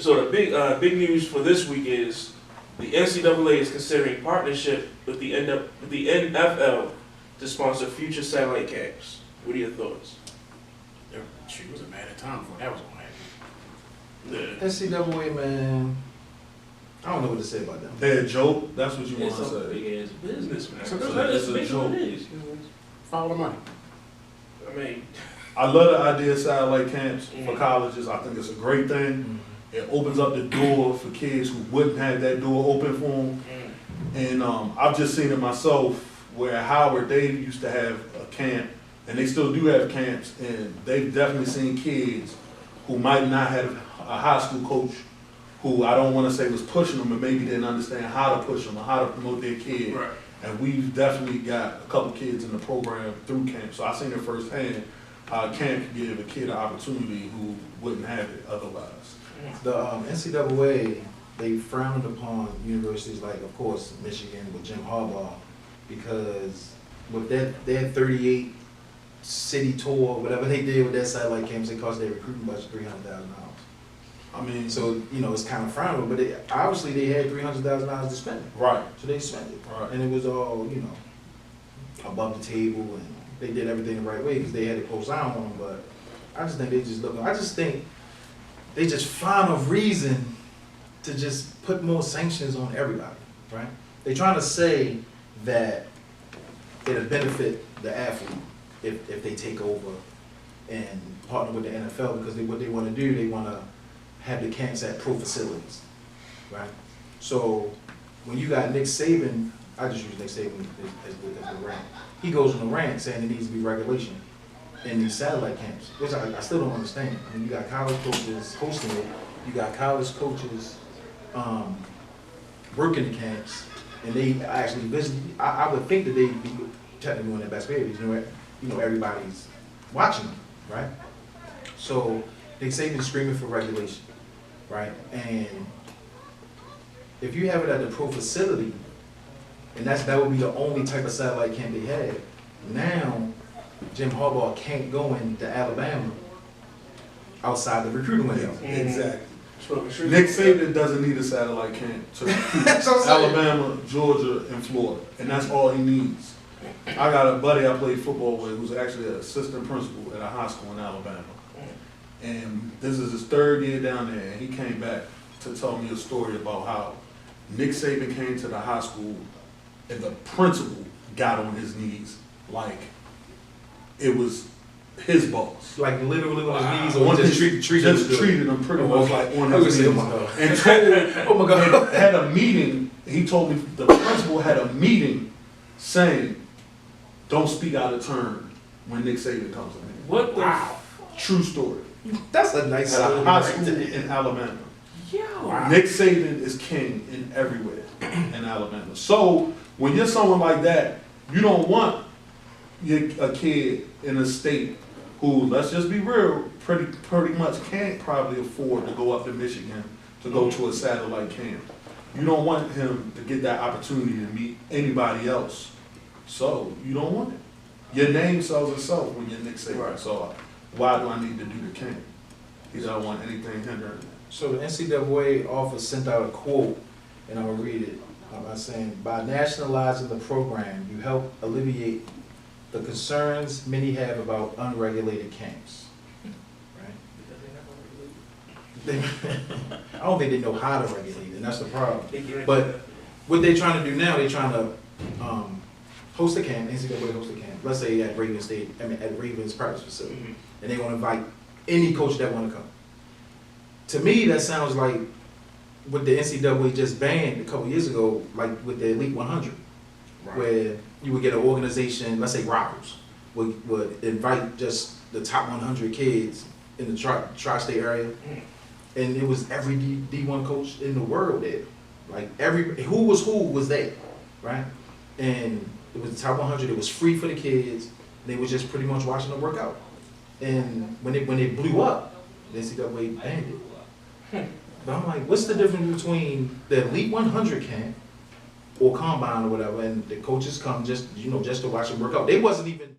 So the big news for this week is the NCAA is considering partnership with the NFL to sponsor future satellite camps. What are your thoughts? She was a matter of time before that was gonna happen. Yeah. NCAA, man, I don't know what to say about them. They're a joke. That's what you want It's to a say. big ass business, man. So So it's that's a basically what joke. it is. Follow the money. I mean, I love the idea of satellite camps for Mhm. colleges. I think it's a great thing. It opens up the door for kids who wouldn't have that door open for them. And I've just seen it myself where at Howard, they used to have a camp, and they still do have camps, and they've definitely seen kids who might not have a high school coach who I don't want to say was pushing them, but maybe didn't understand how to push them or how to promote their kid. right. And we've definitely got a couple kids in the program through camp. So I've seen it firsthand how camp can give a kid an opportunity who wouldn't have it otherwise. The NCAA, they frowned upon universities like, of course, Michigan with Jim Harbaugh, because with their 38 city tour, whatever they did with their satellite camps, it cost their recruiting budget $300,000. I mean, So, you know, it's kind of frowned, but obviously they had $300,000 to spend. right, So they spent it. right. And it was all, you know, above the table, and they did everything the right way because they had to co-sign on them. But I just think I just think they just find a reason to just put more sanctions on everybody, right? They're trying to say that it'll benefit the athlete if they take over and partner with the NFL, because what they want to do, they want to have the camps at pro facilities, right? So when you got Nick Saban, I just use Nick Saban as the rant. He goes on a rant saying there needs to be regulation in these satellite camps, which I still don't understand. I mean, you got college coaches hosting it, you got college coaches working the camps, and they actually visit. I would think that they'd be technically on their best behavior. You know, everybody's watching them, right? So they say they're screaming for regulation, right? And if you have it at the pro facility, and that would be the only type of satellite camp they have. Now, Jim Harbaugh can't go into Alabama outside the recruiting window. Exactly. So, Nick Saban doesn't need a satellite camp to recruit That's what I'm saying. Alabama, Georgia, and Florida, and that's all he needs. I got a buddy I played football with who's actually an assistant principal at a high school in Alabama. And this is his third year down there, and he came back to tell me a story about how Nick Saban came to the high school and the principal got on his knees like it was his boss. Like literally on Wow. his knees, or just Treated him pretty much like on I would his say, knees. oh my God. And told, Oh my God. had a meeting, he told me the principal had a meeting saying, don't speak out of turn when Nick Saban comes in. what the? Wow. True story. That's a nice At a story high right school there. in Alabama. Yo. Nick Saban is king in everywhere in Alabama. So when you're someone like that, you don't want a kid in a state who, let's just be real, pretty much can't probably afford to go up to Michigan to go to a satellite camp. You don't want him to get that opportunity to meet anybody else. So you don't want it. Your name sells itself when you're Nick Saban. Right. So why do I need to do the camp? He doesn't want anything hindering it. So the NCAA office sent out a quote, and I'm gonna read it. I'm saying, by nationalizing the program, you help alleviate the concerns many have about unregulated camps. Right? I don't think they know how to regulate it, and that's the problem. But what they're trying to do now, they're trying to host a camp, NCAA host a camp, let's say at Ravens State, at Ravens practice facility, Mhm. and they want to invite any coach that want to come. To me, that sounds like what the NCAA just banned a couple years ago, like with the Elite 100, where you would get an organization, let's say Rockers, would invite just the top 100 kids in the tri-state area, and it was every D1 coach in the world there. Like who was there, right? And it was the top 100. It was free for the kids. And they were just pretty much watching them work out. And when it blew up, the NCAA banned it. But I'm like, what's the difference between the Elite 100 camp or combine or whatever, and the coaches come just to watch them work out? They wasn't even